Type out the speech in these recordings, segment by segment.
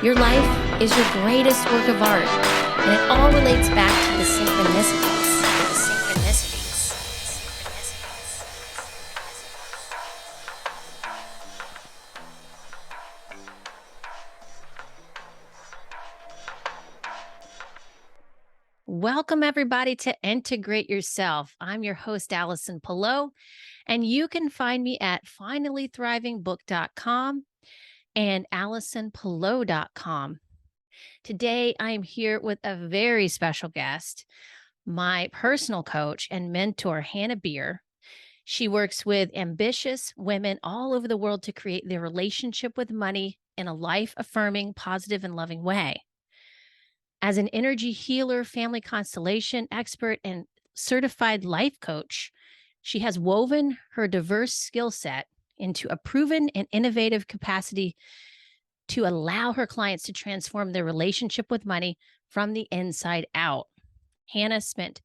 Your life is your greatest work of art, and it all relates back to the synchronicities. Welcome, everybody, to Integrate Yourself. I'm your host, Allison Pillow, and you can find me at finallythrivingbook.com and AllisonPillow.com. Today, I am here with a very special guest, my personal coach and mentor, Hanna Bier. She works with ambitious women all over the world to create their relationship with money in a life-affirming, positive, and loving way. As an energy healer, family constellation expert, and certified life coach, she has woven her diverse skill set into a proven and innovative capacity to allow her clients to transform their relationship with money from the inside out. Hanna spent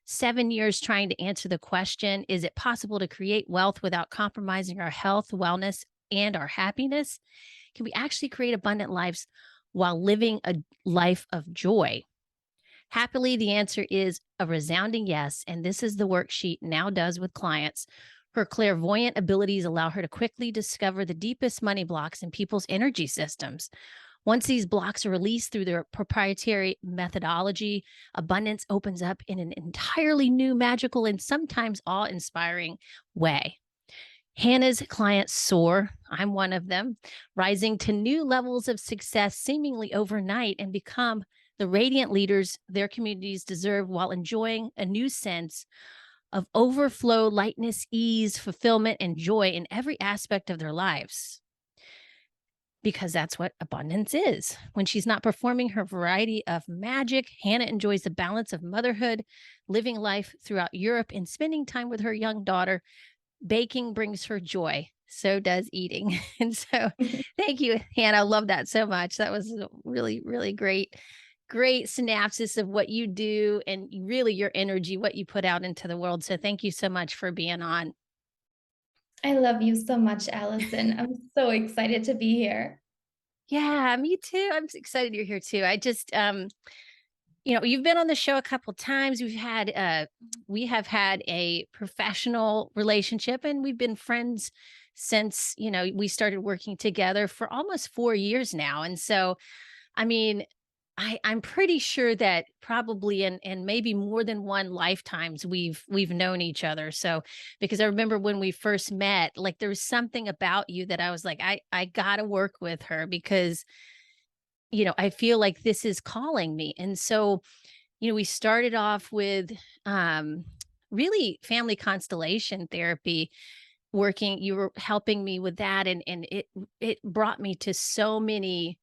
7 years trying to answer the question, is it possible to create wealth without compromising our health, wellness, and our happiness? Can we actually create abundant lives while living a life of joy? Happily, the answer is a resounding yes, and this is the work she now does with clients. Her clairvoyant abilities allow her to quickly discover the deepest money blocks in people's energy systems. Once these blocks are released through their proprietary methodology, abundance opens up in an entirely new, magical, and sometimes awe-inspiring way. Hanna's clients soar. I'm one of them, rising to new levels of success seemingly overnight and become the radiant leaders their communities deserve while enjoying a new sense of overflow, lightness, ease, fulfillment, and joy in every aspect of their lives. Because that's what abundance is. When she's not performing her variety of magic, Hanna enjoys the balance of motherhood, living life throughout Europe, and spending time with her young daughter. Baking brings her joy. So does eating. And so thank you, Hanna. I love that so much. That was a really, really great synopsis of what you do and really your energy, what you put out into the world. So thank you so much for being on. I love you so much, Allison. I'm so excited to be here. Yeah, me too. I'm excited you're here too. I just you've been on the show a couple times. We have had a professional relationship and we've been friends since, we started working together for almost 4 years now. And so, I mean, I'm pretty sure that probably in maybe more than one lifetimes we've known each other. So because I remember when we first met, like there was something about you that I was like, I gotta work with her because I feel like this is calling me. And so, we started off with um really family constellation therapy working. You were helping me with that and it brought me to so many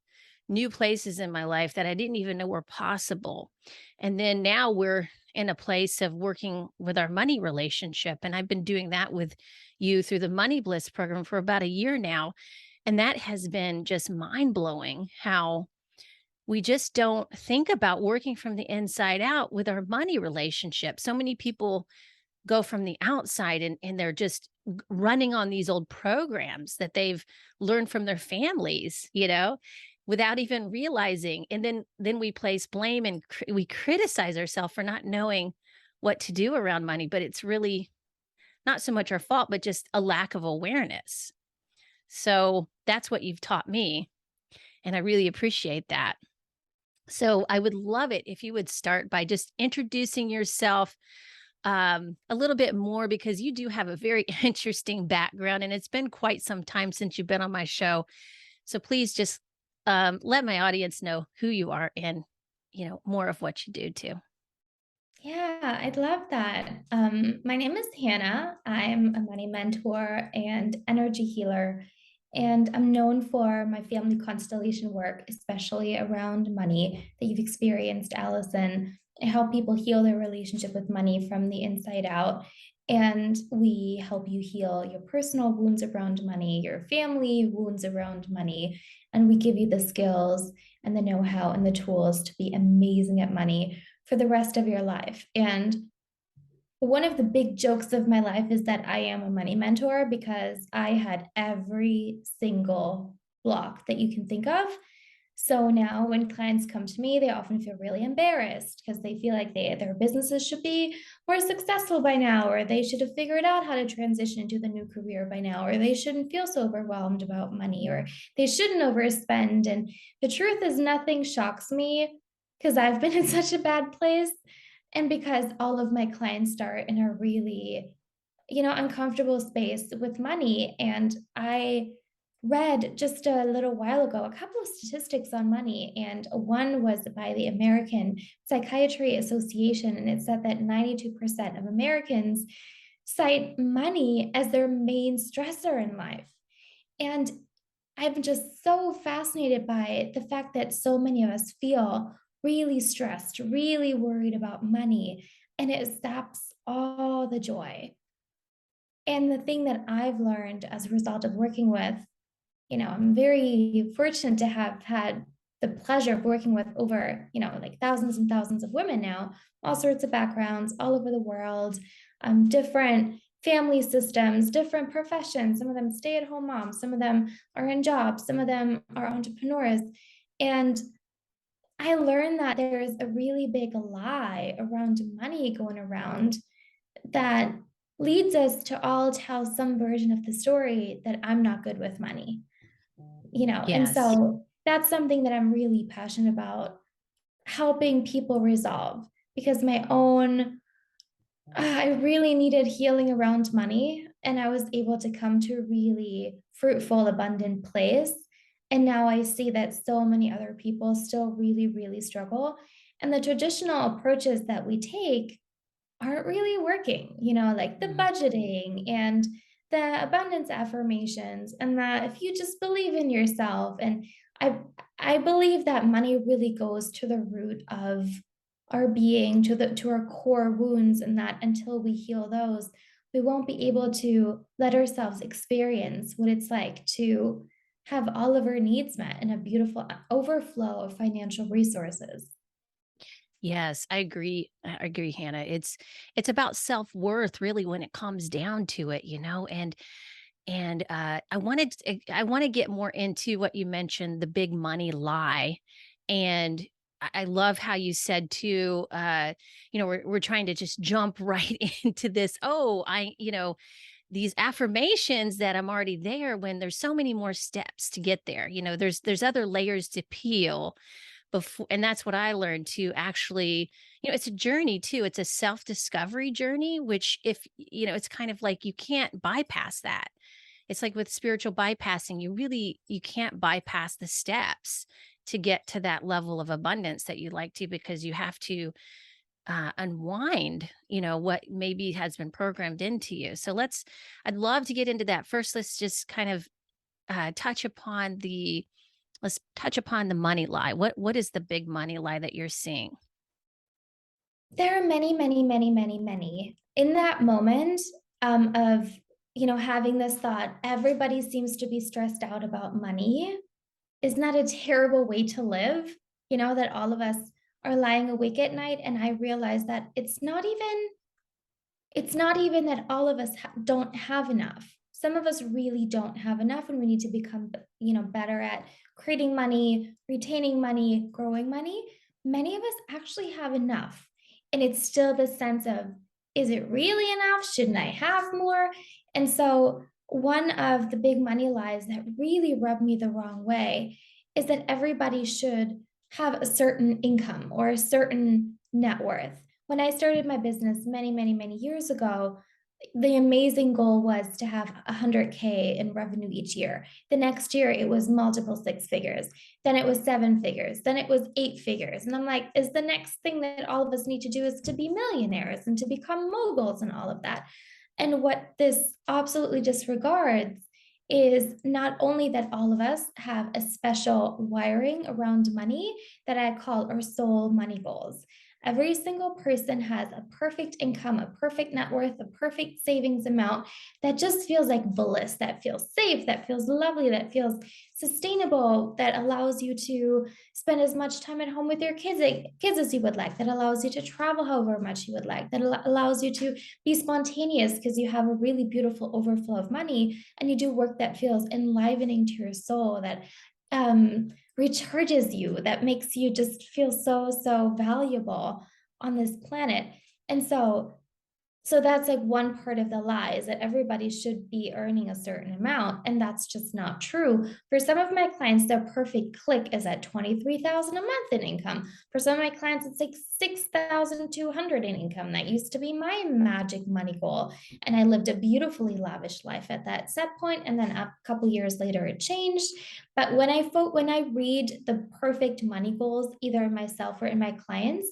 new places in my life that I didn't even know were possible. And then now we're in a place of working with our money relationship. And I've been doing that with you through the Money Bliss program for about a year now. And that has been just mind blowing how we just don't think about working from the inside out with our money relationship. So many people go from the outside and they're just running on these old programs that they've learned from their families, without even realizing. And then we place blame and we criticize ourselves for not knowing what to do around money, but it's really not so much our fault, but just a lack of awareness. So that's what you've taught me. And I really appreciate that. So I would love it if you would start by just introducing yourself a little bit more because you do have a very interesting background and it's been quite some time since you've been on my show. So please just let my audience know who you are and, more of what you do too. Yeah, I'd love that. My name is Hannah. I'm a money mentor and energy healer, and I'm known for my family constellation work, especially around money that you've experienced, Allison. I help people heal their relationship with money from the inside out. And we help you heal your personal wounds around money, your family wounds around money. And we give you the skills and the know how and the tools to be amazing at money for the rest of your life. And one of the big jokes of my life is that I am a money mentor because I had every single block that you can think of So now when clients come to me, they often feel really embarrassed because they feel like their businesses should be more successful by now, or they should have figured out how to transition into the new career by now, or they shouldn't feel so overwhelmed about money, or they shouldn't overspend. And the truth is, nothing shocks me because I've been in such a bad place. And because all of my clients start in a really, uncomfortable space with money. And I read just a little while ago a couple of statistics on money, and one was by the American Psychiatry Association, and it said that 92% of Americans cite money as their main stressor in life. And I'm just so fascinated by the fact that so many of us feel really stressed, really worried about money, and it saps all the joy. And the thing that I've learned as a result of working with, I'm very fortunate to have had the pleasure of working with over, like thousands and thousands of women now, all sorts of backgrounds, all over the world, different family systems, different professions. Some of them stay at home moms, some of them are in jobs, some of them are entrepreneurs. And I learned that there's a really big lie around money going around that leads us to all tell some version of the story that I'm not good with money, and Yes. so that's something that I'm really passionate about helping people resolve because my own I really needed healing around money, and I was able to come to a really fruitful, abundant place. And now I see that so many other people still really, really struggle. And the traditional approaches that we take aren't really working, like the Mm. budgeting and the abundance affirmations, and that if you just believe in yourself. And I I believe that money really goes to the root of our being, to our core wounds, and that until we heal those, we won't be able to let ourselves experience what it's like to have all of our needs met and a beautiful overflow of financial resources. Yes, I agree, Hannah. It's about self-worth really when it comes down to it, and I want to get more into what you mentioned, the big money lie. And I love how you said too, we're trying to just jump right into this. Oh, these affirmations that I'm already there when there's so many more steps to get there. There's other layers to peel before, and that's what I learned to actually, it's a journey too. It's a self-discovery journey, which it's kind of like you can't bypass that. It's like with spiritual bypassing, you can't bypass the steps to get to that level of abundance that you like to, because you have to unwind, what maybe has been programmed into you. So I'd love to get into that. First, let's just kind of touch upon the money lie. What is the big money lie that you're seeing? There are many, many, many, many, many. In that moment, of, having this thought, everybody seems to be stressed out about money. Isn't that a terrible way to live? That all of us are lying awake at night, and I realize that it's not even that all of us don't have enough. Some of us really don't have enough, and we need to become, better at creating money, retaining money, growing money. Many of us actually have enough. And it's still the sense of, is it really enough? Shouldn't I have more? And so, one of the big money lies that really rubbed me the wrong way is that everybody should have a certain income or a certain net worth. When I started my business many, many, many years ago, the amazing goal was to have 100K in revenue each year. The next year, it was multiple six figures. Then it was seven figures. Then it was eight figures. And I'm like, is the next thing that all of us need to do is to be millionaires and to become moguls and all of that? And what this absolutely disregards is not only that all of us have a special wiring around money that I call our soul money goals. Every single person has a perfect income, a perfect net worth, a perfect savings amount that just feels like bliss, that feels safe, that feels lovely, that feels sustainable, that allows you to spend as much time at home with your kids as you would like, that allows you to travel however much you would like, that allows you to be spontaneous because you have a really beautiful overflow of money and you do work that feels enlivening to your soul, that recharges you, that makes you just feel so, so valuable on this planet. And so that's like one part of the lie, is that everybody should be earning a certain amount, and that's just not true. For some of my clients, their perfect click is at 23,000 a month in income. For some of my clients, it's like 6,200 in income. That used to be my magic money goal, and I lived a beautifully lavish life at that set point, and then a couple years later it changed. But when I read the perfect money goals, either in myself or in my clients,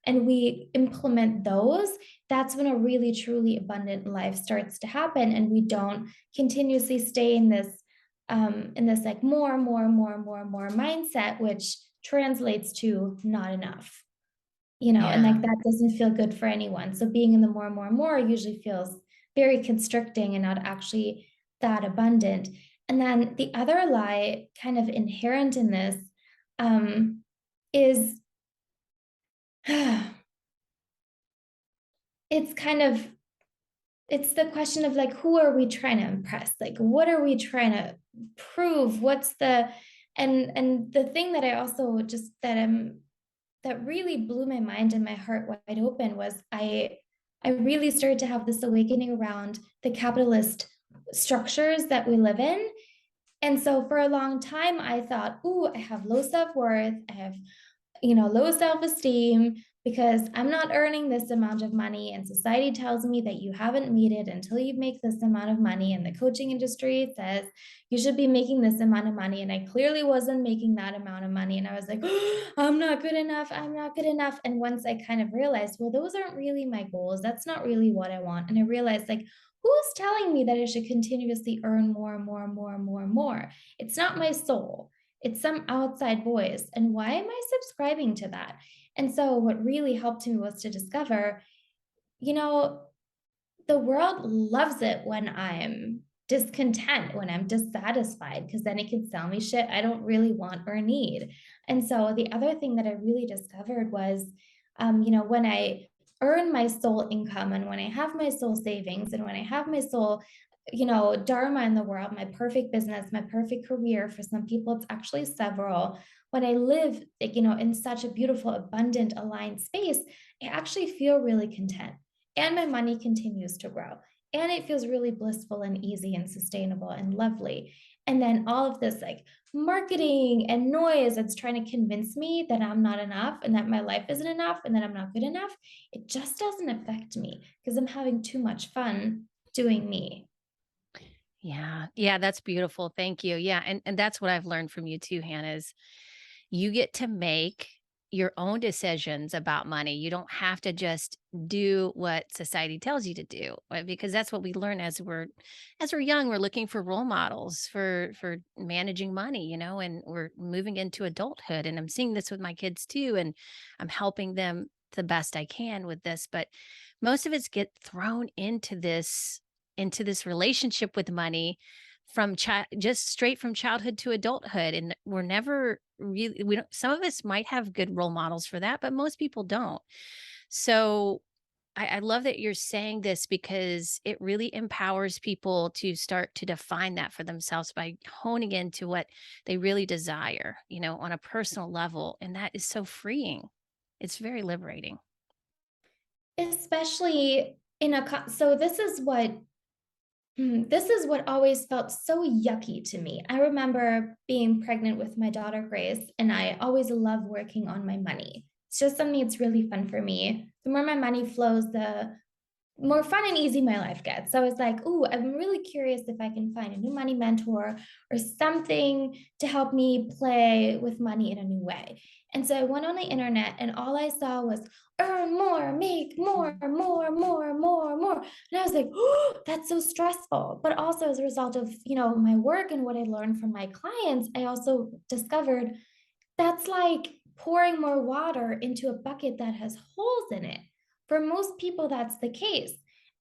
and we implement those, that's when a really truly abundant life starts to happen, and we don't continuously stay in this like more mindset, which translates to not enough, and Yeah. like that doesn't feel good for anyone. So being in the more usually feels very constricting and not actually that abundant. And then the other lie kind of inherent in this is it's kind of it's the question of like, who are we trying to impress? Like, what are we trying to prove? What's the and the thing that I also just that really blew my mind and my heart wide open was I really started to have this awakening around the capitalist structures that we live in. And so for a long time I thought, "Ooh, I have low self-worth. I have low self-esteem because I'm not earning this amount of money. And society tells me that you haven't made it until you make this amount of money. And the coaching industry says you should be making this amount of money. And I clearly wasn't making that amount of money. And I was like, oh, I'm not good enough. I'm not good enough. And once I kind of realized, well, those aren't really my goals. That's not really what I want. And I realized, like, who's telling me that I should continuously earn more and more and more and more and more? It's not my soul, it's some outside voice. And why am I subscribing to that? And so, what really helped me was to discover, you know, the world loves it when I'm discontent, when I'm dissatisfied, because then it can sell me shit I don't really want or need. And so, the other thing that I really discovered was, when I earn my soul income and when I have my soul savings and when I have my soul dharma in the world, my perfect business, my perfect career. For some people, it's actually several. When I live, like, in such a beautiful, abundant, aligned space, I actually feel really content. And my money continues to grow. And it feels really blissful and easy and sustainable and lovely. And then all of this like marketing and noise that's trying to convince me that I'm not enough and that my life isn't enough and that I'm not good enough, it just doesn't affect me because I'm having too much fun doing me. Yeah. Yeah, that's beautiful. Thank you. Yeah, and that's what I've learned from you too, Hannah, is you get to make your own decisions about money. You don't have to just do what society tells you to do, because that's what we learn as we're young. We're looking for role models for managing money, and we're moving into adulthood. And I'm seeing this with my kids too, and I'm helping them the best I can with this. But most of us get thrown into this relationship with money from just straight from childhood to adulthood, and we're never really we don't some of us might have good role models for that, but most people don't. So I love that you're saying this because it really empowers people to start to define that for themselves by honing into what they really desire, on a personal level. And that is so freeing. It's very liberating. Especially so this is what always felt so yucky to me. I remember being pregnant with my daughter Grace, and I always love working on my money. It's just something that's really fun for me. The more my money flows, the more fun and easy my life gets. So I was like, ooh, I'm really curious if I can find a new money mentor or something to help me play with money in a new way. And so I went on the internet and all I saw was earn more, make more, more. And I was like, oh, that's so stressful. But also as a result of, my work and what I learned from my clients, I also discovered that's like pouring more water into a bucket that has holes in it. For most people, that's the case.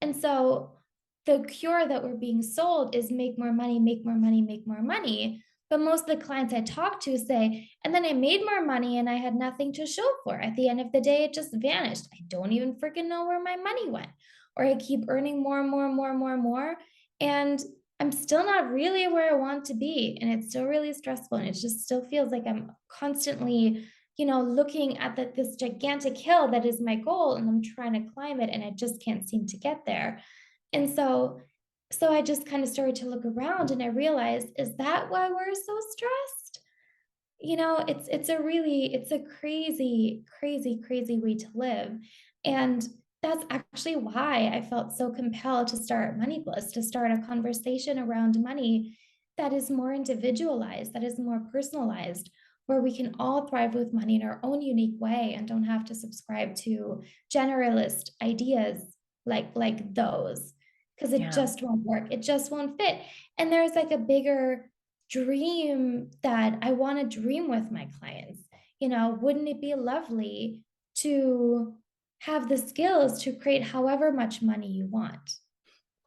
And so the cure that we're being sold is make more money, make more money, make more money. But most of the clients I talk to say, and then I made more money and I had nothing to show for. At the end of the day, it just vanished. I don't even freaking know where my money went. Or I keep earning more and more and more and more and more. And I'm still not really where I want to be, and it's still really stressful, and it just still feels like I'm constantly, looking at this gigantic hill that is my goal, and I'm trying to climb it, and I just can't seem to get there. And so I just kind of started to look around, and I realized, is that why we're so stressed? It's a crazy, crazy, crazy way to live. And that's actually why I felt so compelled to start Money Bliss, to start a conversation around money that is more individualized, that is more personalized, where we can all thrive with money in our own unique way and don't have to subscribe to generalist ideas like those, because it Yeah. just won't work. It just won't fit. And there's like a bigger dream that I wanna dream with my clients. Wouldn't it be lovely to have the skills to create however much money you want?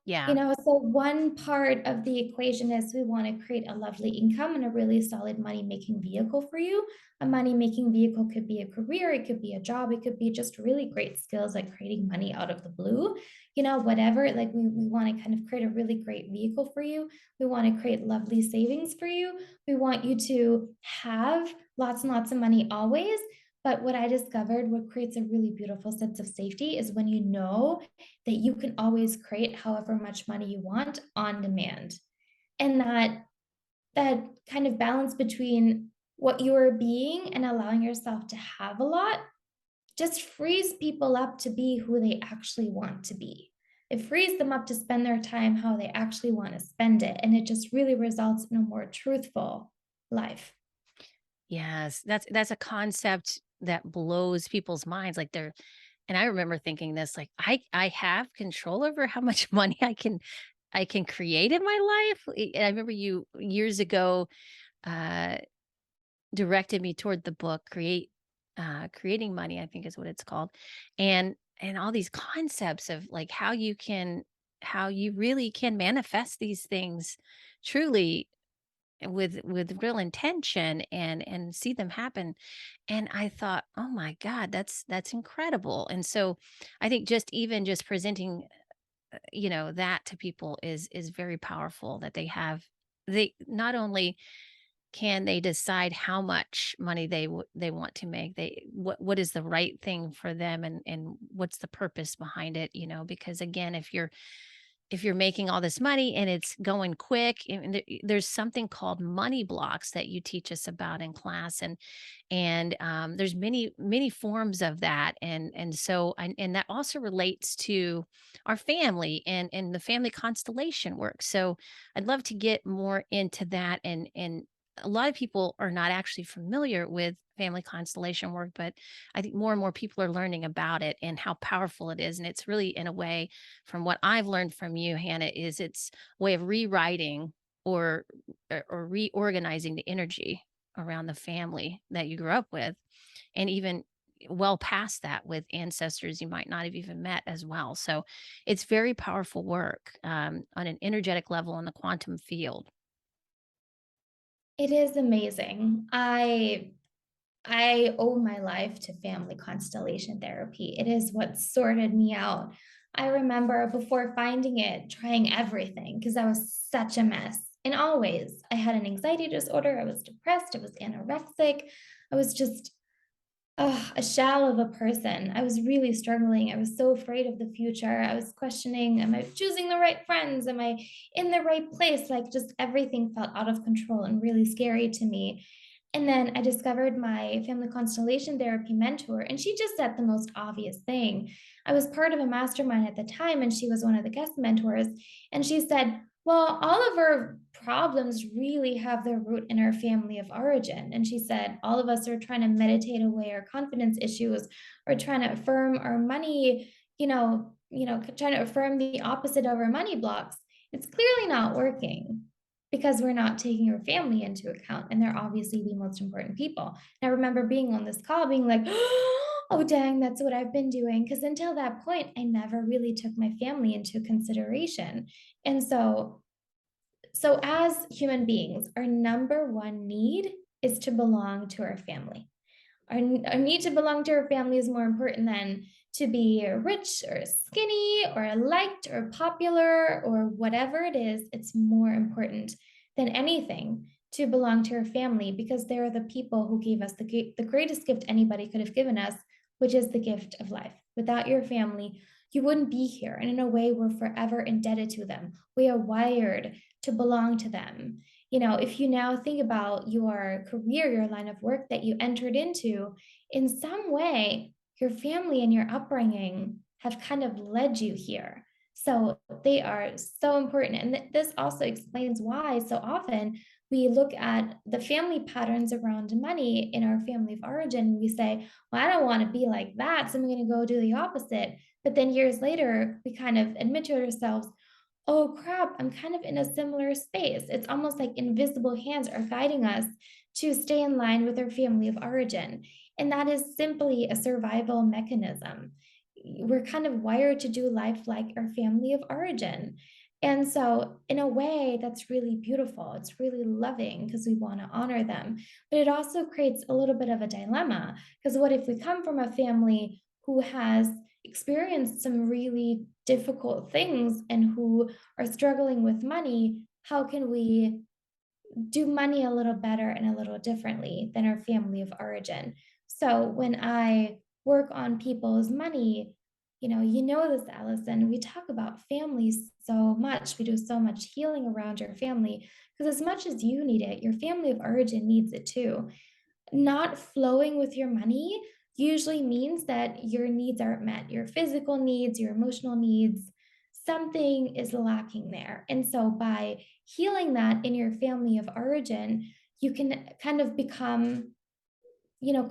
Yeah. So one part of the equation is we want to create a lovely income and a really solid money making vehicle for you. A money making vehicle could be a career, it could be a job, it could be just really great skills like creating money out of the blue, whatever. Like we want to kind of create a really great vehicle for you. We want to create lovely savings for you. We want you to have lots and lots of money always. But what I discovered, what creates a really beautiful sense of safety is when you know that you can always create however much money you want on demand. And that kind of balance between what you are being and allowing yourself to have a lot just frees people up to be who they actually want to be. It frees them up to spend their time how they actually want to spend it. And it just really results in a more truthful life. Yes. That's a concept that blows people's minds. Like they're and I remember thinking this, like, I have control over how much money I can create in my life. I remember you years ago uh directed me toward the book Creating Money, I think is what it's called. And all these concepts of like how you really can manifest these things truly with real intention and see them happen. And I thought, oh my god, that's incredible. And so I think just even just presenting that to people is very powerful, that they not only can they decide how much money they want to make, what is the right thing for them, and what's the purpose behind it, because again, if you're making all this money and it's going quick, and there's something called money blocks that you teach us about in class, and there's many forms of that, and that also relates to our family and the family constellation work. So I'd love to get more into that, and a lot of people are not actually familiar with family constellation work, but I think more and more people are learning about it and how powerful it is. And it's really, in a way, from what I've learned from you, Hannah, is it's a way of rewriting or or reorganizing the energy around the family that you grew up with, and even well past that with ancestors you might not have even met as well. So it's very powerful work, on an energetic level in the quantum field. It is amazing. I owe my life to family constellation therapy. It is what sorted me out. I remember before finding it, trying everything because I was such a mess in all ways. I had an anxiety disorder, I was depressed, I was anorexic, I was just a shell of a person. I was really struggling. I was so afraid of the future. I was questioning, am I choosing the right friends? Am I in the right place? Like just everything felt out of control and really scary to me. And then I discovered my family constellation therapy mentor, and she just said the most obvious thing. I was part of a mastermind at the time, and she was one of the guest mentors. And she said, well, all of our problems really have their root in our family of origin. And she said, all of us are trying to meditate away our confidence issues or trying to affirm our money, trying to affirm the opposite of our money blocks. It's clearly not working because we're not taking our family into account. And they're obviously the most important people. And I remember being on this call being like, oh, dang, that's what I've been doing. Because until that point, I never really took my family into consideration. And so as human beings, our number one need is to belong to our family. our need to belong to our family is more important than to be rich or skinny or liked or popular or whatever it is. It's more important than anything to belong to our family because they're the people who gave us the greatest gift anybody could have given us, which is the gift of life. Without your family, you wouldn't be here. And in a way, we're forever indebted to them. We are wired to belong to them. If you now think about your career, your line of work that you entered into, in some way, your family and your upbringing have kind of led you here. So they are so important. And this also explains why so often we look at the family patterns around money in our family of origin. And we say, well, I don't want to be like that. So I'm going to go do the opposite. But then years later, we kind of admit to ourselves, oh crap, I'm kind of in a similar space. It's almost like invisible hands are guiding us to stay in line with our family of origin. And that is simply a survival mechanism. We're kind of wired to do life like our family of origin. And so, in a way, that's really beautiful. It's really loving because we want to honor them. But it also creates a little bit of a dilemma because what if we come from a family who has experienced some really difficult things and who are struggling with money? How can we do money a little better and a little differently than our family of origin? So when I work on people's money, this, Allison, we talk about families so much. We do so much healing around your family because as much as you need it, your family of origin needs it too. Not flowing with your money usually means that your needs aren't met, your physical needs, your emotional needs, something is lacking there. And so by healing that in your family of origin, you can kind of become,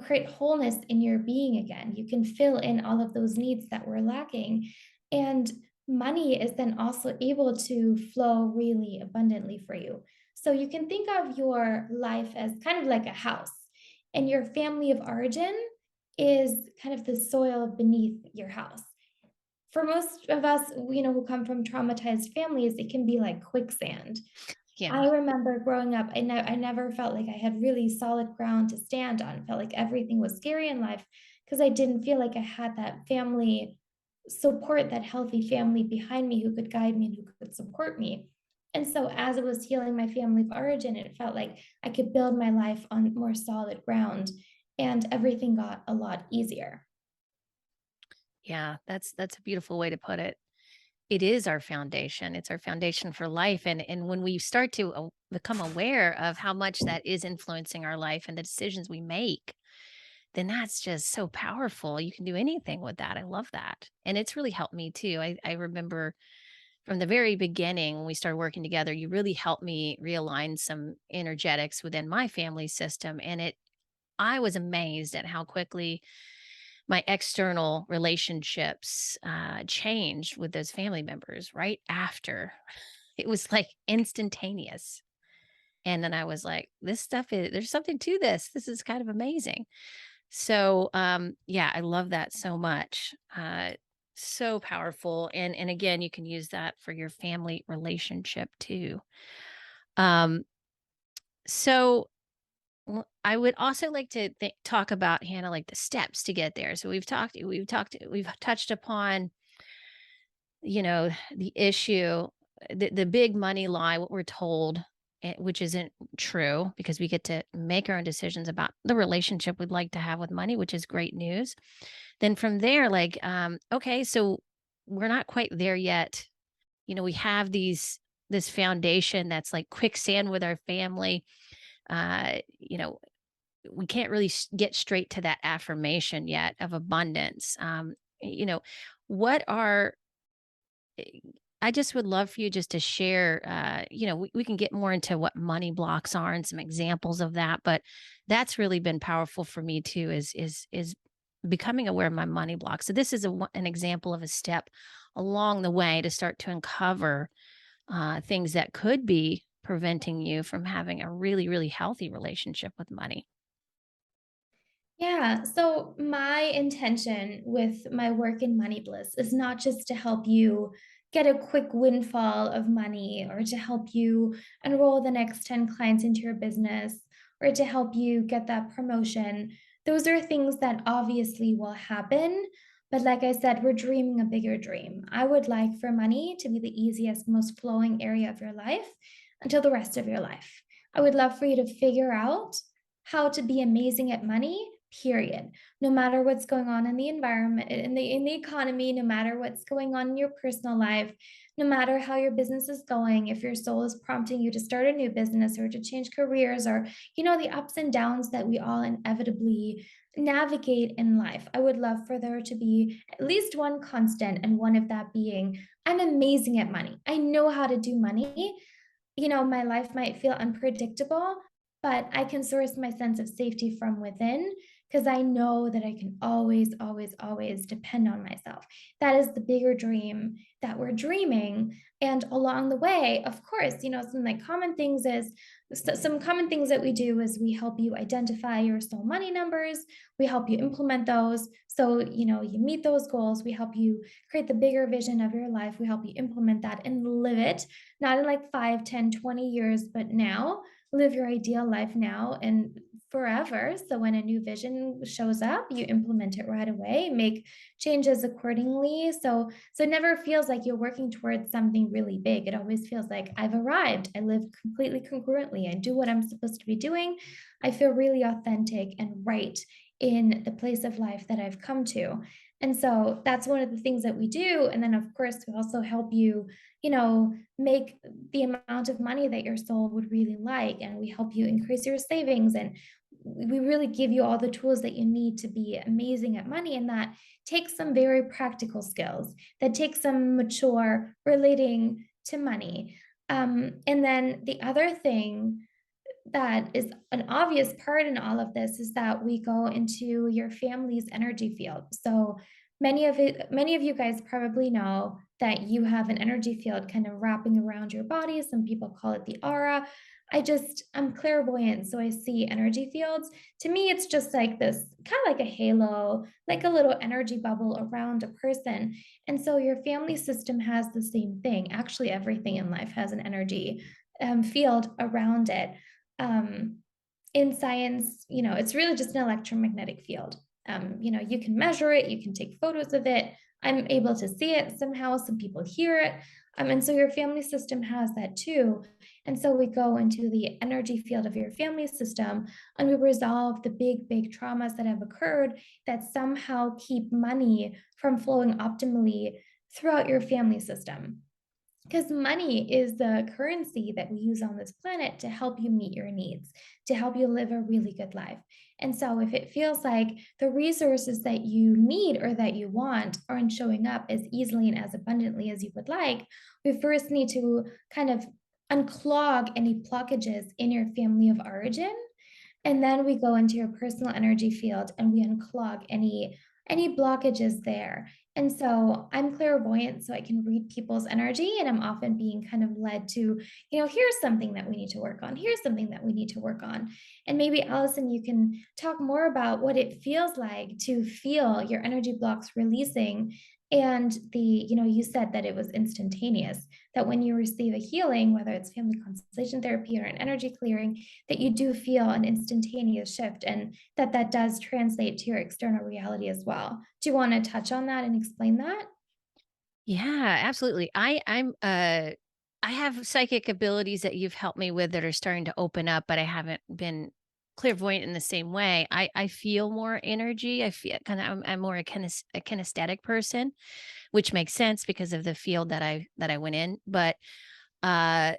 create wholeness in your being again. You can fill in all of those needs that were lacking. And money is then also able to flow really abundantly for you. So you can think of your life as kind of like a house, and your family of origin is kind of the soil beneath your house. For most of us, who come from traumatized families, it can be like quicksand. Yeah. I remember growing up, I never felt like I had really solid ground to stand on. Felt like everything was scary in life because I didn't feel like I had that family support, that healthy family behind me who could guide me and who could support me. And so as I was healing my family of origin, it felt like I could build my life on more solid ground and everything got a lot easier. Yeah, that's a beautiful way to put it. It is our foundation. It's our foundation for life, and when we start to become aware of how much that is influencing our life and the decisions we make, then that's just so powerful. You can do anything with that. I love that. And it's really helped me too. I remember from the very beginning when we started working together, you really helped me realign some energetics within my family system. And I was amazed at how quickly my external relationships changed with those family members right after. It was like instantaneous. And then I was like, this stuff is, there's something to this. This is kind of amazing. So, yeah, I love that so much. So powerful. And again, you can use that for your family relationship too. Um, so I would also like to talk about Hannah, like the steps to get there. So we've touched upon, the issue, the big money lie, what we're told, which isn't true because we get to make our own decisions about the relationship we'd like to have with money, which is great news. Then from there, like, okay, so we're not quite there yet. We have this foundation that's like quicksand with our family. Uh, you know, we can't really get straight to that affirmation yet of abundance. You know, what are eh, I just would love for you just to share, we can get more into what money blocks are and some examples of that, but that's really been powerful for me too, is becoming aware of my money blocks. So this is an example of a step along the way to start to uncover things that could be preventing you from having a really, really healthy relationship with money. Yeah. So my intention with my work in Money Bliss is not just to help you get a quick windfall of money or to help you enroll the next 10 clients into your business or to help you get that promotion. those are things that obviously will happen. But like I said, we're dreaming a bigger dream. I would like for money to be the easiest, most flowing area of your life until the rest of your life. I would love for you to figure out how to be amazing at money, period. No matter what's going on in the environment, in the economy, no matter what's going on in your personal life, no matter how your business is going, if your soul is prompting you to start a new business or to change careers or the ups and downs that we all inevitably navigate in life. I would love for there to be at least one constant, and one of that being, I'm amazing at money. I know how to do money. My life might feel unpredictable, but I can source my sense of safety from within because I know that I can always, always, always depend on myself. That is the bigger dream that we're dreaming. And along the way, of course, some common things that we do is we help you identify your soul money numbers. We help you implement those. So, you meet those goals. We help you create the bigger vision of your life. We help you implement that and live it, not in like 5, 10, 20 years, but now. Live your ideal life now and forever. So when a new vision shows up, you implement it right away, make changes accordingly. So it never feels like you're working towards something really big. It always feels like I've arrived. I live completely congruently. I do what I'm supposed to be doing. I feel really authentic and right in the place of life that I've come to. And so that's one of the things that we do. And then, of course, we also help you, make the amount of money that your soul would really like. And we help you increase your savings. And we really give you all the tools that you need to be amazing at money. And that takes some very practical skills, that takes some mature relating to money. And then the other thing that is an obvious part in all of this is that we go into your family's energy field. So many of you guys probably know that you have an energy field kind of wrapping around your body. Some people call it the aura. I'm clairvoyant, so I see energy fields. To me, it's just like this kind of like a halo, like a little energy bubble around a person. And so your family system has the same thing. Actually, everything in life has an energy field around it. um, in science, it's really just an electromagnetic field. You can measure it, you can take photos of it. I'm able to see it somehow. Some people hear it. And so your family system has that too. And so we go into the energy field of your family system and we resolve the big, big traumas that have occurred that somehow keep money from flowing optimally throughout your family system. Because money is the currency that we use on this planet to help you meet your needs, to help you live a really good life. And so, if it feels like the resources that you need or that you want aren't showing up as easily and as abundantly as you would like, we first need to kind of unclog any blockages in your family of origin, and then we go into your personal energy field and we unclog any blockages there. And so I'm clairvoyant, so I can read people's energy, and I'm often being kind of led to, here's something that we need to work on. Here's something that we need to work on. And maybe Allison, you can talk more about what it feels like to feel your energy blocks releasing. And you said that it was instantaneous, that when you receive a healing, whether it's family constellation therapy or an energy clearing, that you do feel an instantaneous shift, and that does translate to your external reality as well. Do you want to touch on that and explain that? Yeah, absolutely. I have psychic abilities that you've helped me with that are starting to open up, but I haven't been clairvoyant in the same way. I feel more energy. I feel kind of I'm more a kinesthetic person, which makes sense because of the field that I went in. But uh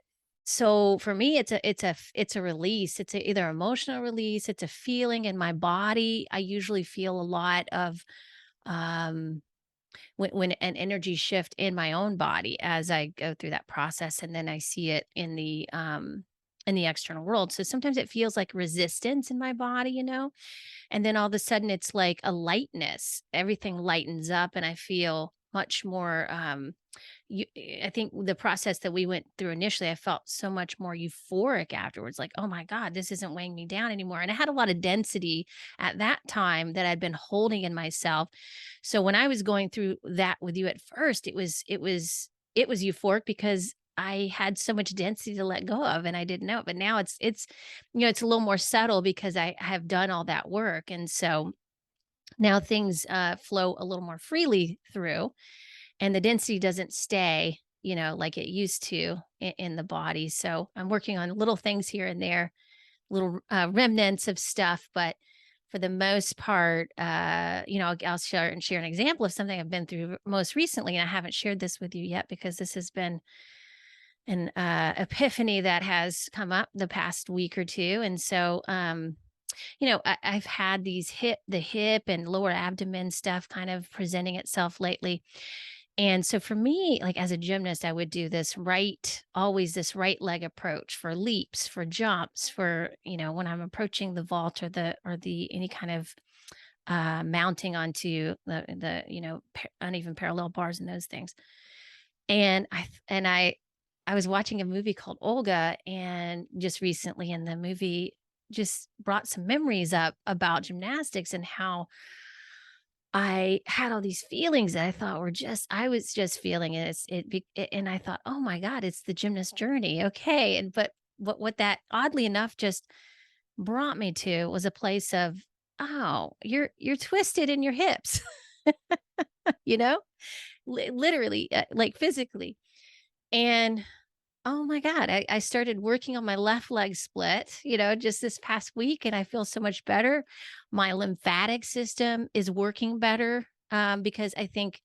so for me it's a release. It's either emotional release, it's a feeling in my body. I usually feel a lot of um when an energy shift in my own body as I go through that process, and then I see it in the external world. So sometimes it feels like resistance in my body, and then all of a sudden it's like a lightness. Everything lightens up and I feel much more I think the process that we went through initially, I felt so much more euphoric afterwards, like, oh my God, this isn't weighing me down anymore. And I had a lot of density at that time that I'd been holding in myself. So when I was going through that with you at first, it was euphoric because I had so much density to let go of and I didn't know it. But now it's a little more subtle because I have done all that work. And so now things flow a little more freely through and the density doesn't stay, like it used to in the body. So I'm working on little things here and there, little remnants of stuff, but for the most part, I'll share an example of something I've been through most recently, and I haven't shared this with you yet because this has been an epiphany that has come up the past week or two, and so I've had the hip and lower abdomen stuff kind of presenting itself lately, and so for me, like as a gymnast, I would do always this right leg approach for leaps, for jumps, for, when I'm approaching the vault or the any kind of mounting onto the uneven parallel bars and those things. And I was watching a movie called Olga and just recently, and the movie just brought some memories up about gymnastics and how I had all these feelings that I thought I was just feeling it. And I thought, oh my God, it's the gymnast journey. Okay. And, but what that oddly enough just brought me to was a place of, oh, you're twisted in your hips, you know, literally, like physically. And oh my God, I started working on my left leg split, just this past week, and I feel so much better. My lymphatic system is working better because I think,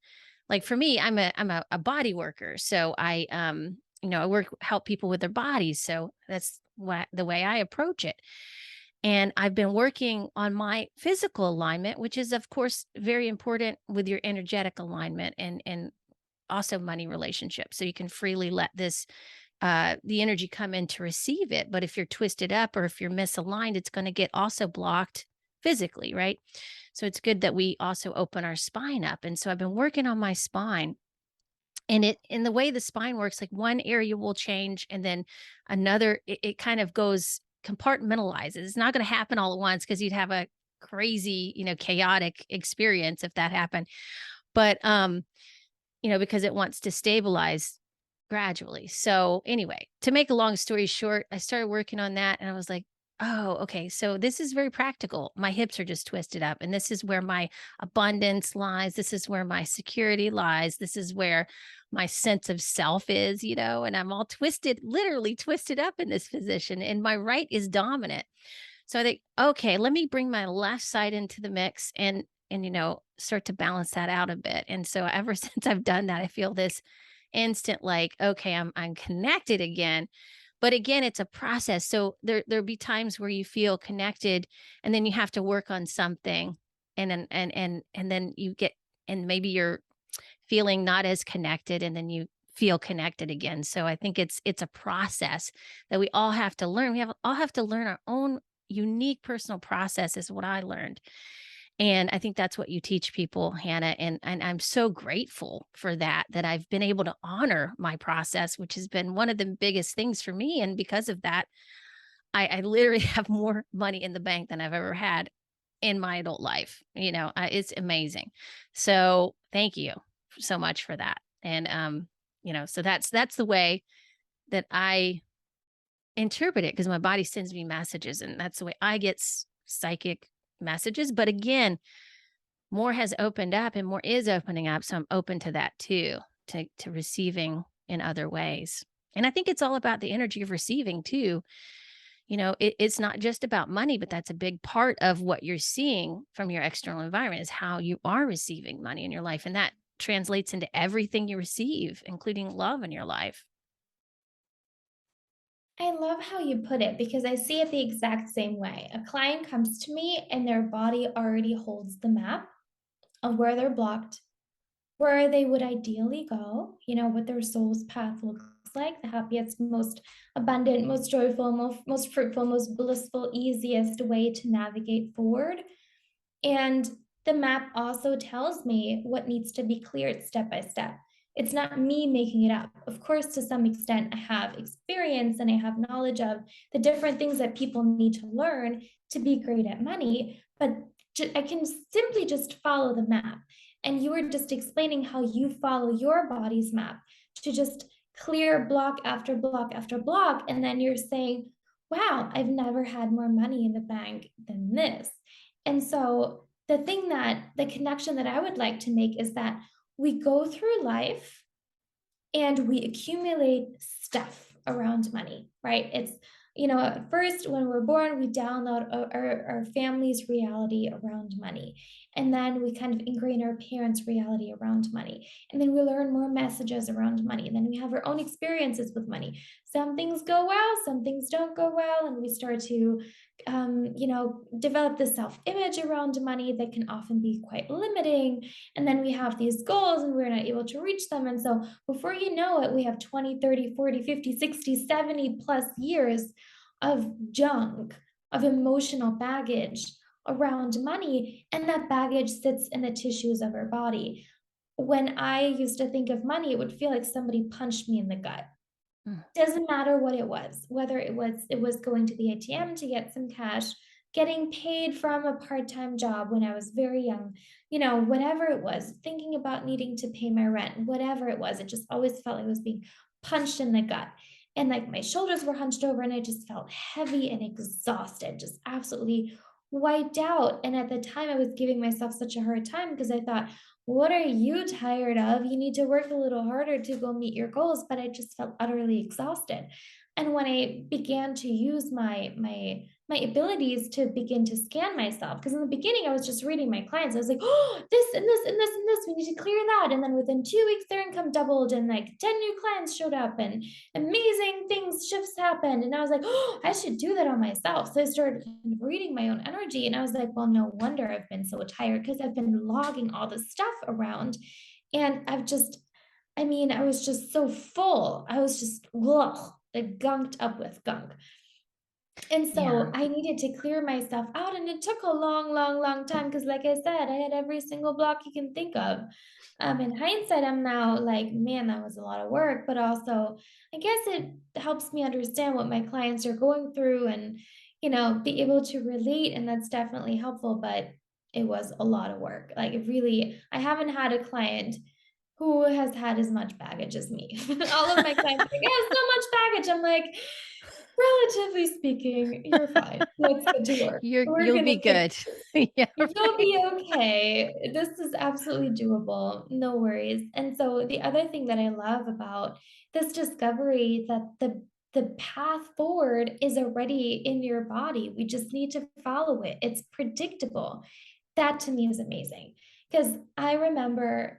like for me, I'm a body worker, so I help people with their bodies, so that's the way I approach it. And I've been working on my physical alignment, which is of course very important with your energetic alignment and also money relationships. So you can freely let the energy come in to receive it. But if you're twisted up or if you're misaligned, it's going to get also blocked physically, right? So it's good that we also open our spine up. And so I've been working on my spine. And it in the way the spine works, like one area will change and then another, it kind of goes compartmentalizes. It's not going to happen all at once because you'd have a crazy, chaotic experience if that happened. But because it wants to stabilize gradually. So anyway, to make a long story short, I started working on that and I was like, oh, okay. So this is very practical. My hips are just twisted up and this is where my abundance lies. This is where my security lies. This is where my sense of self is, and I'm all twisted, literally twisted up in this position and my right is dominant. So I think, okay, let me bring my left side into the mix and start to balance that out a bit. And so ever since I've done that, I feel this instant like, okay, I'm connected again. But again, it's a process. So there'll be times where you feel connected and then you have to work on something and then you get and maybe you're feeling not as connected and then you feel connected again. So I think it's a process that we all have to learn. All have to learn our own unique personal process is what I learned. And I think that's what you teach people, Hannah, and I'm so grateful for that I've been able to honor my process, which has been one of the biggest things for me, and because of that, I literally have more money in the bank than I've ever had in my adult life, it's amazing. So, thank you so much for that, and, so that's the way that I interpret it because my body sends me messages, and that's the way I get psychic messages, but again, more has opened up and more is opening up. So I'm open to that too, to receiving in other ways. And I think it's all about the energy of receiving too. It's not just about money, but that's a big part of what you're seeing from your external environment is how you are receiving money in your life. And that translates into everything you receive, including love in your life. I love how you put it because I see it the exact same way. A client comes to me and their body already holds the map of where they're blocked, where they would ideally go, what their soul's path looks like, the happiest, most abundant, most joyful, most fruitful, most blissful, easiest way to navigate forward. And the map also tells me what needs to be cleared step by step. It's not me making it up. Of course, to some extent, I have experience and I have knowledge of the different things that people need to learn to be great at money, but I can simply just follow the map. And you were just explaining how you follow your body's map to just clear block after block after block. And then you're saying, wow, I've never had more money in the bank than this. And so the connection that I would like to make is that we go through life and we accumulate stuff around money, right? At first, when we're born, we download our family's reality around money. And then we kind of ingrain our parents' reality around money. And then we learn more messages around money. And then we have our own experiences with money. Some things go well, some things don't go well. And we start to, develop the self image around money that can often be quite limiting. And then we have these goals and we're not able to reach them. And so before you know it, we have 20, 30, 40, 50, 60, 70 plus years of junk, of emotional baggage around money. And that baggage sits in the tissues of our body. When I used to think of money, it would feel like somebody punched me in the gut. Mm. Doesn't matter what it was, whether it was going to the ATM to get some cash, getting paid from a part-time job when I was very young, whatever it was, thinking about needing to pay my rent, whatever it was, it just always felt like I was being punched in the gut. And like my shoulders were hunched over and I just felt heavy and exhausted, just absolutely wiped out. And at the time I was giving myself such a hard time because I thought, what are you tired of? You need to work a little harder to go meet your goals, but I just felt utterly exhausted. And when I began to use my abilities to begin to scan myself, because in the beginning I was just reading my clients, I was like, oh, this and this and this and this, we need to clear that. And then within 2 weeks, their income doubled, and like 10 new clients showed up, and amazing things, shifts happened. And I was like, oh, I should do that on myself. So I started kind of reading my own energy, and I was like, well, no wonder I've been so tired because I've been logging all this stuff around. And I was just so full. I was just, ugh, like gunked up with gunk. And Yeah. so I needed to clear myself out, and it took a long, long, long time because, like I said, I had every single block you can think of. In hindsight, I'm now like, man, that was a lot of work, but also I guess it helps me understand what my clients are going through and, be able to relate. And that's definitely helpful, but it was a lot of work. Like, it really, I haven't had a client who has had as much baggage as me. All of my clients are like, "I have so much baggage." I'm like, "Relatively speaking, you're fine. Let's get to work. We're You'll gonna be fix good. this. Yeah, You'll right. be okay. This is absolutely doable. No worries." And so the other thing that I love about this discovery that the path forward is already in your body. We just need to follow it. It's predictable. That to me is amazing because I remember,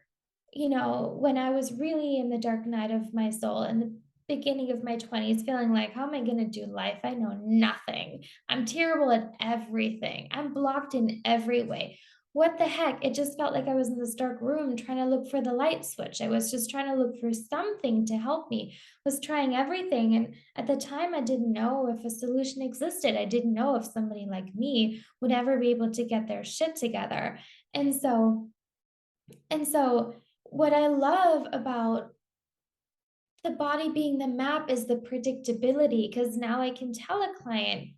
when I was really in the dark night of my soul in the beginning of my 20s, feeling like, how am I going to do life? I know nothing. I'm terrible at everything. I'm blocked in every way. What the heck? It just felt like I was in this dark room trying to look for the light switch. I was just trying to look for something to help me. Was trying everything, and at the time I didn't know if a solution existed. I didn't know if somebody like me would ever be able to get their shit together. And so what I love about the body being the map is the predictability, because now I can tell a client,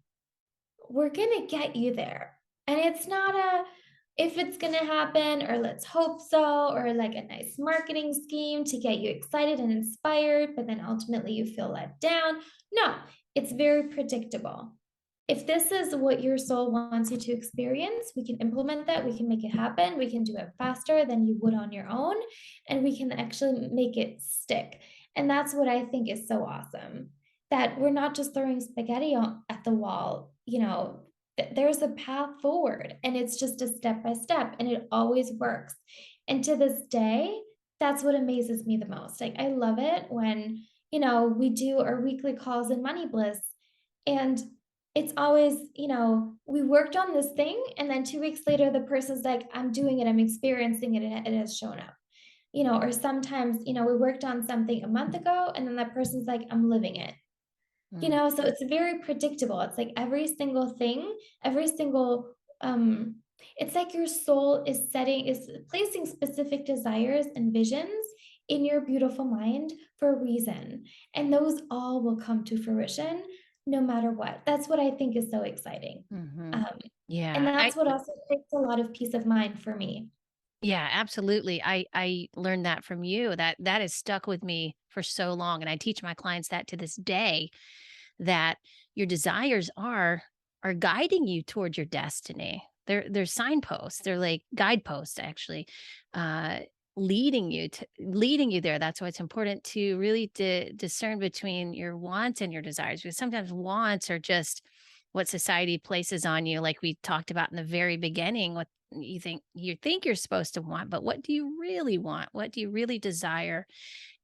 we're going to get you there. And it's not a if it's going to happen or let's hope so, or like a nice marketing scheme to get you excited and inspired, but then ultimately you feel let down. No, it's very predictable. If this is what your soul wants you to experience, we can implement that. We can make it happen. We can do it faster than you would on your own. And we can actually make it stick. And that's what I think is so awesome, that we're not just throwing spaghetti at the wall. There's a path forward, and it's just a step by step, and it always works. And to this day, that's what amazes me the most. Like, I love it when, we do our weekly calls in Money Bliss, and it's always, we worked on this thing, and then 2 weeks later, the person's like, I'm doing it, I'm experiencing it, and it has shown up. Or sometimes, we worked on something a month ago, and then that person's like, I'm living it. Mm. So it's very predictable. It's like every single thing, every single it's like your soul is placing specific desires and visions in your beautiful mind for a reason. And those all will come to fruition no matter what. That's what I think is so exciting. Mhm. Um, and Yeah, that's what also takes a lot of peace of mind for me. Yeah, absolutely. I learned that from you. That has stuck with me for so long, and I teach my clients that to this day, that your desires are guiding you toward your destiny. They're signposts. They're like guideposts actually, uh leading you there. That's why it's important to really discern between your wants and your desires, because sometimes wants are just what society places on you, like we talked about in the very beginning, what you think you're supposed to want, but what do you really want? What do you really desire?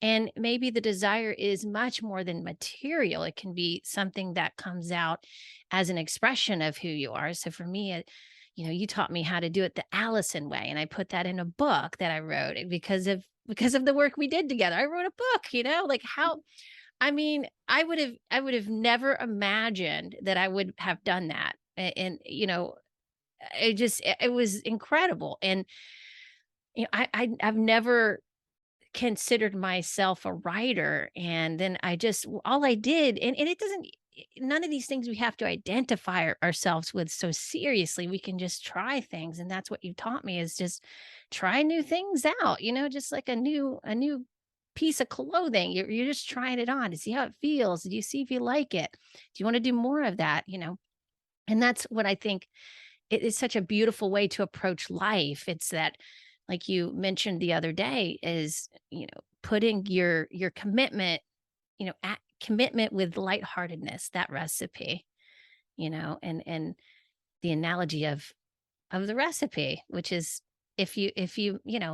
And maybe the desire is much more than material. It can be something that comes out as an expression of who you are. So for me, you taught me how to do it the Allison way, and I put that in a book that I wrote because of the work we did together. I wrote a book, like how I mean, I would have never imagined that I would have done that. And it was incredible. And I've never considered myself a writer, and then I just all I did, and it doesn't none of these things we have to identify ourselves with so seriously. We can just try things, and that's what you taught me, is just try new things out, just like a new piece of clothing. You're just trying it on to see how it feels. Do you see if you like it? Do you want to do more of that? And that's what I think it is such a beautiful way to approach life. It's that, like you mentioned the other day, is, putting your commitment, commitment with lightheartedness, that recipe, and the analogy of the recipe, which is if you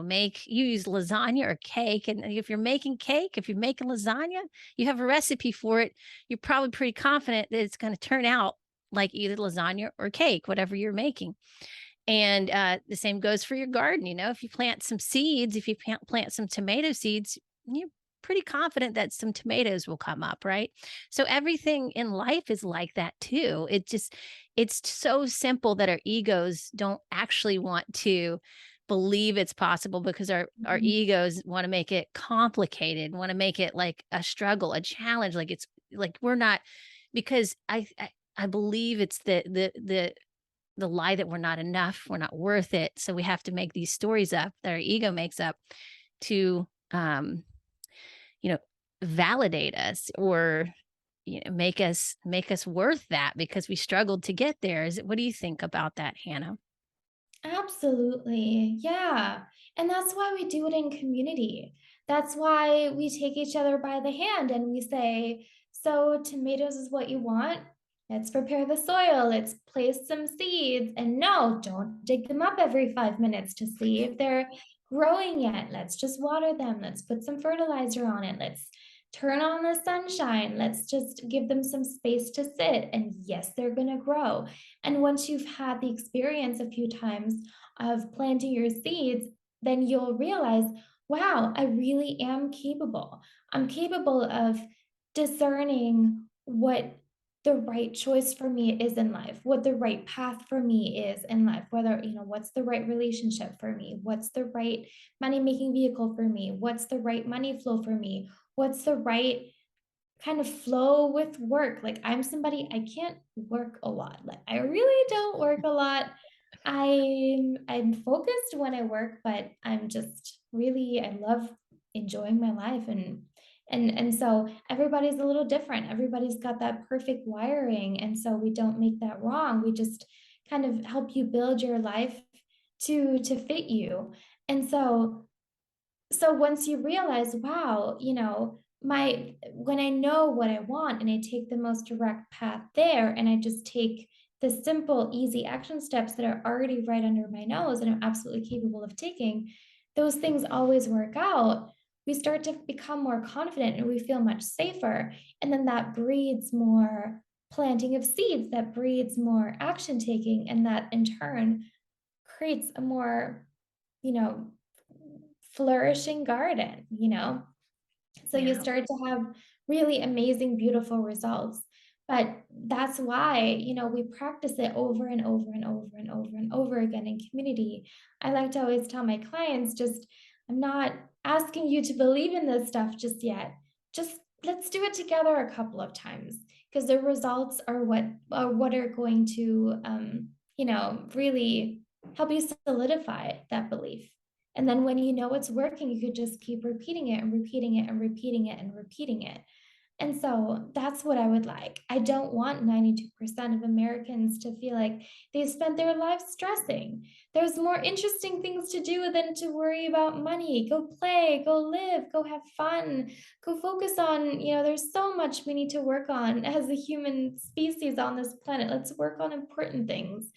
make you use lasagna or cake, and if you're making cake, if you're making lasagna, you have a recipe for it, you're probably pretty confident that it's going to turn out like either lasagna or cake, whatever you're making. And the same goes for your garden. If you plant some seeds, if you plant some tomato seeds, you're pretty confident that some tomatoes will come up, right? So everything in life is like that too. It's so simple that our egos don't actually want to believe it's possible, because our Mhm. egos want to make it complicated, want to make it like a struggle, a challenge, like it's like we're not, because I believe it's the lie that we're not enough, we're not worth it. So we have to make these stories up that our ego makes up to, you know, validate us, or make us worth that, because we struggled to get there. What do you think about that, Hannah? Absolutely. Yeah. And that's why we do it in community. That's why we take each other by the hand and we say, so tomatoes is what you want. Let's prepare the soil. Let's place some seeds. And no, don't dig them up every 5 minutes to see if they're growing yet. Let's just water them. Let's put some fertilizer on it. Let's turn on the sunshine. Let's just give them some space to sit. And yes, they're going to grow. And once you've had the experience a few times of planting your seeds, then you'll realize, wow, I really am capable. I'm capable of discerning what the right choice for me is in life, what the right path for me is in life, whether, what's the right relationship for me, what's the right money making vehicle for me, what's the right money flow for me, what's the right kind of flow with work. Like I'm somebody I can't work a lot. Like I really don't work a lot. I'm focused when I work, but I'm just really I love enjoying my life and so everybody's a little different. Everybody's got that perfect wiring and so we don't make that wrong. We just kind of help you build your life to fit you. And so once you realize, wow, my when I know what I want and I take the most direct path there and I just take the simple, easy action steps that are already right under my nose and I'm absolutely capable of taking, those things always work out. We start to become more confident and we feel much safer. And then that breeds more planting of seeds, that breeds more action taking, and that in turn creates a more, you know, flourishing garden. So you Yeah. start to have really amazing, beautiful results. But that's why, we practice it over and over and over and over and over again in community. I like to always tell my clients, just, I'm not asking you to believe in this stuff just yet. Just let's do it together a couple of times because the results are what are going to, really help you solidify that belief. And then when you know it's working, you could just keep repeating it and repeating it and repeating it and repeating it. And so that's what I would like. I don't want 92% of Americans to feel like they've spent their lives stressing. There's more interesting things to do than to worry about money. Go play, go live, go have fun, go focus on, there's so much we need to work on as a human species on this planet. Let's work on important things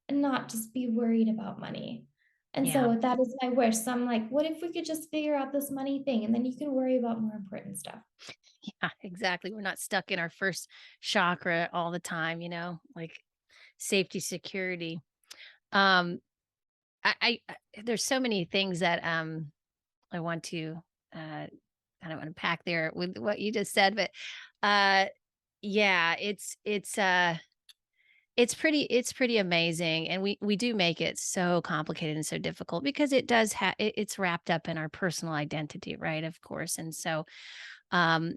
and not just be worried about money. And Yeah. so that is my wish. So I'm like, what if we could just figure out this money thing and then you can worry about more important stuff? Yeah, exactly. We're not stuck in our first chakra all the time, like safety, security. Um, I there's so many things that I want to uh kind of unpack there with what you just said, but uh yeah, it's pretty amazing, and we do make it so complicated and so difficult because it does it's wrapped up in our personal identity, right? Of course. And so um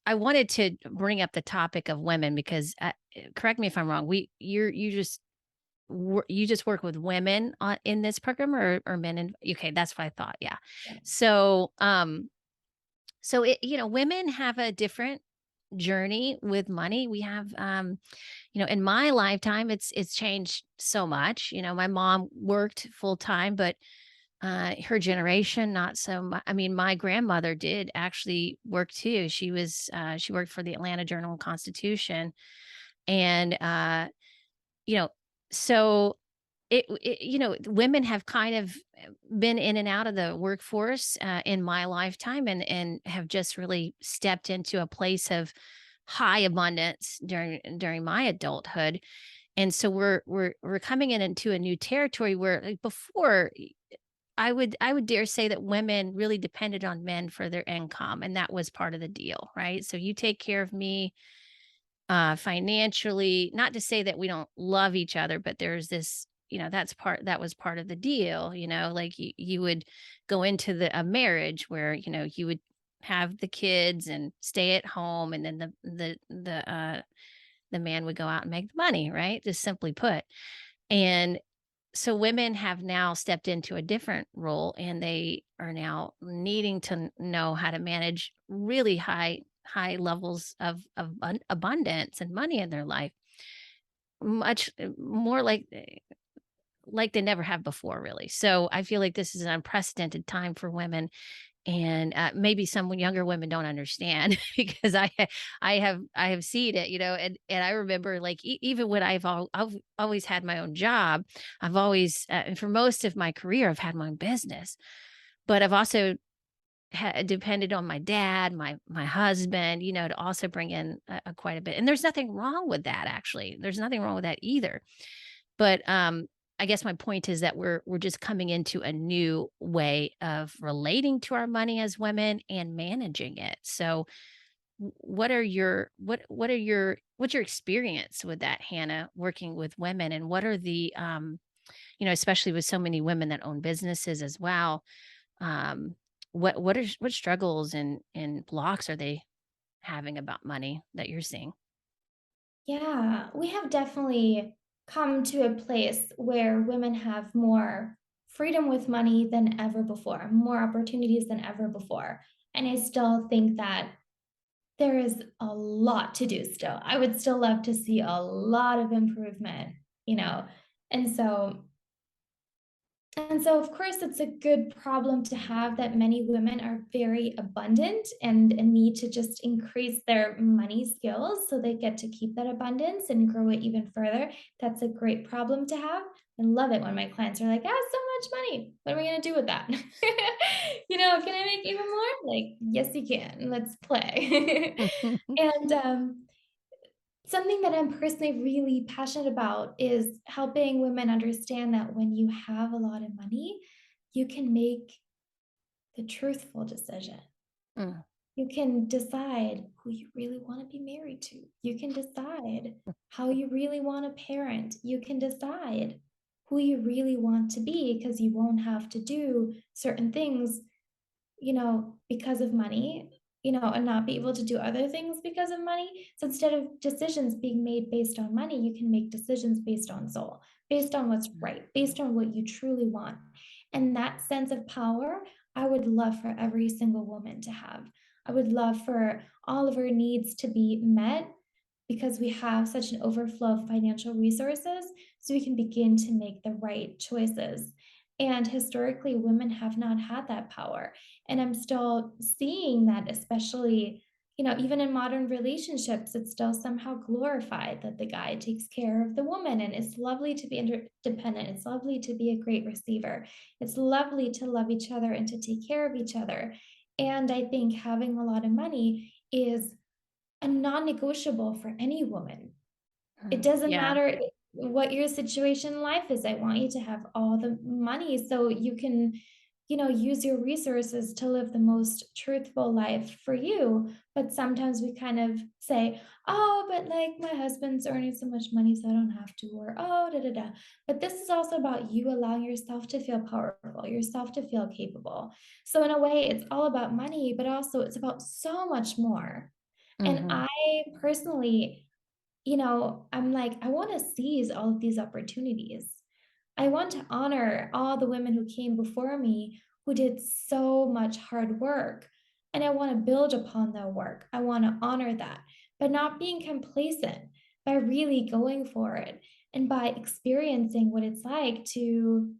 I wanted to bring up the topic of women because correct me if I'm wrong. You just work with women in this program, or men? And okay, that's what I thought. Yeah. Yeah. So women have a different journey with money. We have in my lifetime it's changed so much. My mom worked full time, but her generation, not so much. I mean, my grandmother did actually work too. She worked for the Atlanta Journal-Constitution, and you know, so women have kind of been in and out of the workforce in my lifetime, and have just really stepped into a place of high abundance during my adulthood. And so we're coming into a new territory where, like, before, I would dare say that women really depended on men for their income, and that was part of the deal, right? So you take care of me financially, not to say that we don't love each other, but there's this, that was part of the deal. Like, you would go into a marriage where, you would have the kids and stay at home, and then the man would go out and make the money, right? Just simply put. And so women have now stepped into a different role, and they are now needing to know how to manage really high levels of abundance and money in their life, much more like they never have before, really. So I feel like this is an unprecedented time for women, and maybe some younger women don't understand because I have seen it, and I remember, like, even when I've always had my own job. I've always and for most of my career I've had my own business, but I've also depended on my dad, my husband, to also bring in quite a bit. And there's nothing wrong with that, actually. There's nothing wrong with that either. But I guess my point is that we're just coming into a new way of relating to our money as women and managing it. So what's your experience with that, Hannah, working with women? And what are the especially with so many women that own businesses as well, um what struggles and blocks are they having about money that you're seeing? Yeah, we have definitely come to a place where women have more freedom with money than ever before, more opportunities than ever before. And I still think that there is a lot to do still. I would still love to see a lot of improvement, you know? And so of course, it's a good problem to have that many women are very abundant and need to just increase their money skills so they get to keep that abundance and grow it even further. That's a great problem to have. I love it when my clients are like, "I have so much money. What are we gonna do with that?" "Can I make even more?" Like, "Yes, you can. Let's play." And, something that I'm personally really passionate about is helping women understand that when you have a lot of money, you can make the truthful decision. Mm, You can decide who you really want to be married to. You can decide how you really want to parent. You can decide who you really want to be because you won't have to do certain things because of money, and not be able to do other things because of money. So instead of decisions being made based on money, you can make decisions based on soul, based on what's mm, right, based on what you truly want. And that sense of power, I would love for every single woman to have. I would love for all of her needs to be met because we have such an overflow of financial resources, so we can begin to make the right choices. And historically, women have not had that power. And I'm still seeing that, especially, even in modern relationships, it's still somehow glorified that the guy takes care of the woman. And it's lovely to be interdependent. It's lovely to be a great receiver. It's lovely to love each other and to take care of each other. And I think having a lot of money is a non-negotiable for any woman. It doesn't Yeah. matter what your situation in life is. I want you to have all the money so you can, use your resources to live the most truthful life for you. But sometimes we kind of say, oh, but like my husband's earning so much money, so I don't have to, or oh, da da da. But this is also about you allowing yourself to feel powerful, yourself to feel capable. So, in a way, it's all about money, but also it's about so much more. And Mhm. I personally, I'm like, I want to seize all of these opportunities. I want to honor all the women who came before me who did so much hard work. And I want to build upon their work. I want to honor that, but not being complacent, by really going for it and by experiencing what it's like to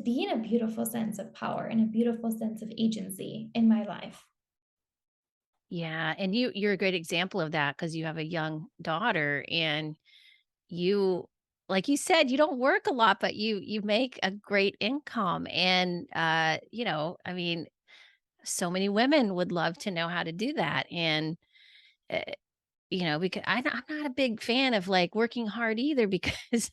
be in a beautiful sense of power and a beautiful sense of agency in my life. Yeah, and you're a great example of that because you have a young daughter and you like you said, you don't work a lot, but you make a great income and, I mean, so many women would love to know how to do that, and, eh because I'm not a big fan of, like, working hard either because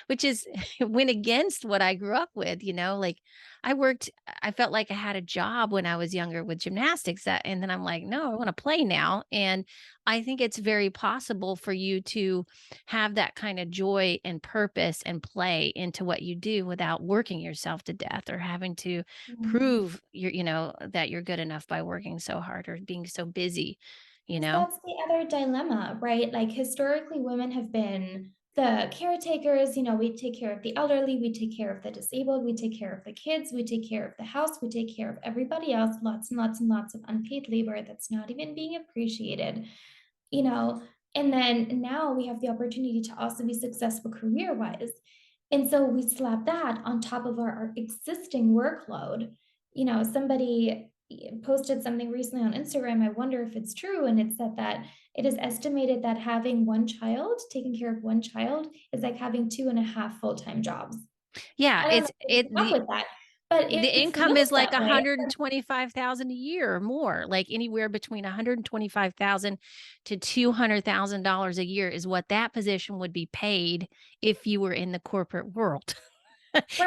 which is went against what I grew up with, like, I felt like I had a job when I was younger with gymnastics, and then I'm like, "No, I wanna play now," and I think it's very possible for you to have that kinda joy and purpose and play into what you do without working yourself to death or having to Mm. prove that you're good enough by working so hard or being so busy, you 'Cause know? that's the other dilemma, right? Like, historically, women have been the caretakers, we take care of the elderly, we take care of the disabled, we take care of the kids, we take care of the house, we take care of everybody else, lots and lots and lots of unpaid labor that's not even being appreciated, you know? And then now we have the opportunity to also be successful career-wise. And so we slap that on top of our existing workload. Somebody posted something recently on Instagram. I wonder if it's true. And it said that it is estimated that having one child, taking care of one child, is like having two and a half full-time jobs. Yeah, I don't know it's if it you up with that, but the it income feels is like that way. 125,000 a year or more, like anywhere between 125,000 to $200,000 a year is what that position would be paid if you were in the corporate world.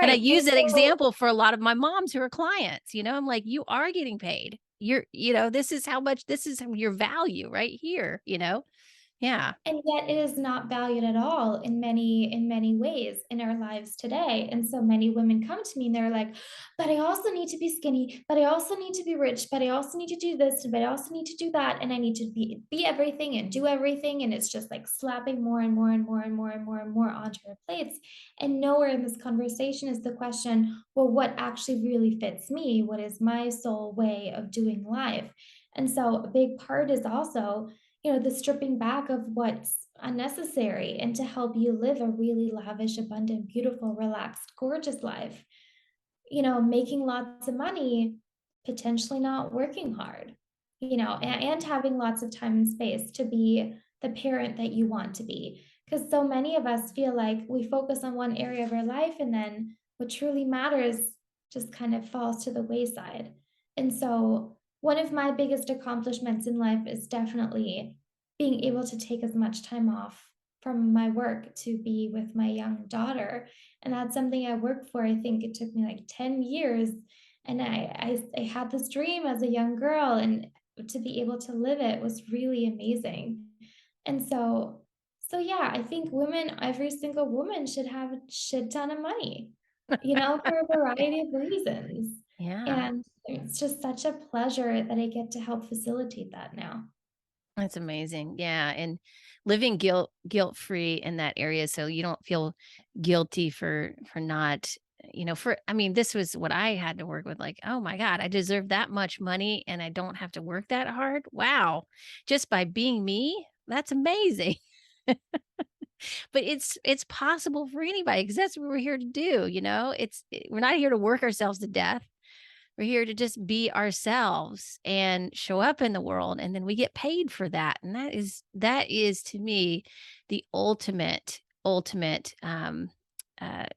And I Right. use And that so example for a lot of my moms who are clients, I'm like, "You are getting paid. This is how much this is your value right here." Yeah. And yet it is not valued at all in many ways in our lives today. And so many women come to me and they're like, but I also need to be skinny, but I also need to be rich, but I also need to do this, but I also need to do that. And I need to be everything and do everything. And it's just like slapping more and more and more and more and more and more onto our plates. And nowhere in this conversation is the question, well, what actually really fits me? What is my soul way of doing life? And so a big part is also, the stripping back of what's unnecessary and to help you live a really lavish, abundant, beautiful, relaxed, gorgeous life. Making lots of money, potentially not working hard, and having lots of time and space to be the parent that you want to be. Because so many of us feel like we focus on one area of our life and then what truly matters just kind of falls to the wayside. And so, one of my biggest accomplishments in life is definitely being able to take as much time off from my work to be with my young daughter, and that's something I worked for. I think it took me like 10 years, and I had this dream as a young girl, and to be able to live it was really amazing. And so yeah, I think every single woman should have a shit ton of money, for a variety of reasons. Yeah. And it's just such a pleasure that I get to help facilitate that now. That's amazing. Yeah, and living guilt-free in that area so you don't feel guilty for not, this was what I had to work with, like, oh my God, I deserve that much money and I don't have to work that hard. Wow. Just by being me, that's amazing. But it's possible for anybody because that's what we're here to do, we're not here to work ourselves to death. We're here to just be ourselves and show up in the world, and then we get paid for that. And that is to me the ultimate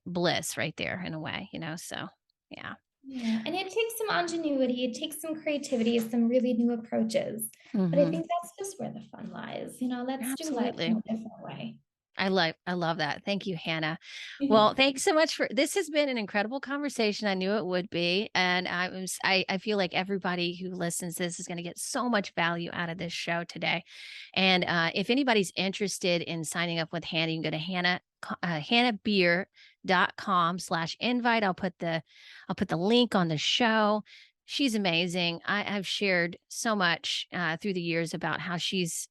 bliss right there in a way, so yeah. Yeah, and it takes some ingenuity, it takes some creativity, some really new approaches, but I Mhm. think that's just where the fun lies, let's do life in Absolutely. a different way. I love that. Thank you, Hannah. Well, thanks so much for this has been an incredible conversation. I knew it would be. And I feel like everybody who listens to this is going to get so much value out of this show today. And if anybody's interested in signing up with Hannah, you can go to hannabier.com/invite. I'll put the link on the show. She's amazing. I've shared so much through the years about how she's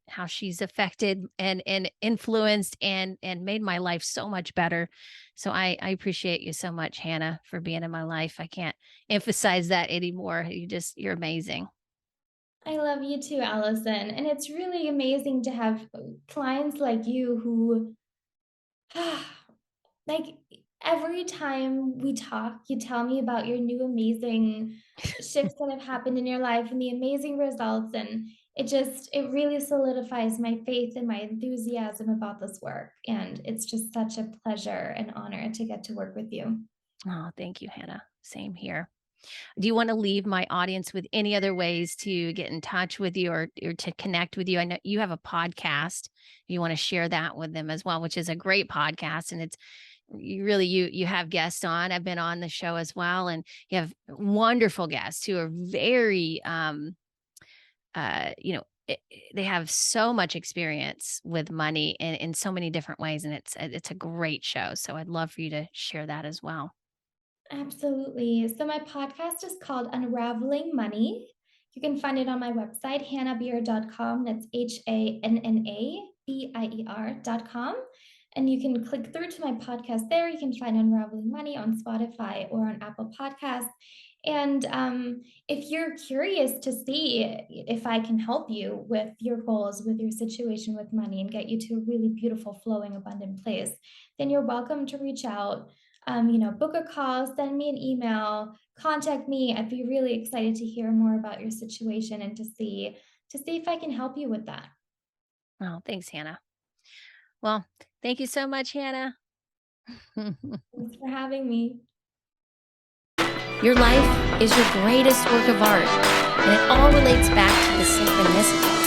affected and influenced and made my life so much better. So I appreciate you so much, Hannah, for being in my life. I can't emphasize that anymore. You're amazing. I love you too, Allison, and it's really amazing to have clients like you who like, every time we talk, you tell me about your new amazing shifts that have happened in your life and the amazing results, and it really solidifies my faith and my enthusiasm about this work, and it's just such a pleasure and honor to get to work with you. Oh, thank you, Hannah. Same here. Do you want to leave my audience with any other ways to get in touch with you or to connect with you? I know you have a podcast. You want to share that with them as well, which is a great podcast. And it's you have guests on. I've been on the show as well. And you have wonderful guests who are very they have so much experience with money in so many different ways. And it's a great show. So I'd love for you to share that as well. Absolutely. So my podcast is called Unraveling Money. You can find it on my website, hannabier.com. That's HANNABIER.com. And you can click through to my podcast there. You can find Unraveling Money on Spotify or on Apple Podcasts. And if you're curious to see if I can help you with your goals, with your situation with money, and get you to a really beautiful, flowing, abundant place, then you're welcome to reach out, book a call, send me an email, contact me. I'd be really excited to hear more about your situation and to see if I can help you with that. Oh, thanks, Hannah. Well, thank you so much, Hannah. Thanks for having me. Your life is your greatest work of art, and it all relates back to the synchronicity.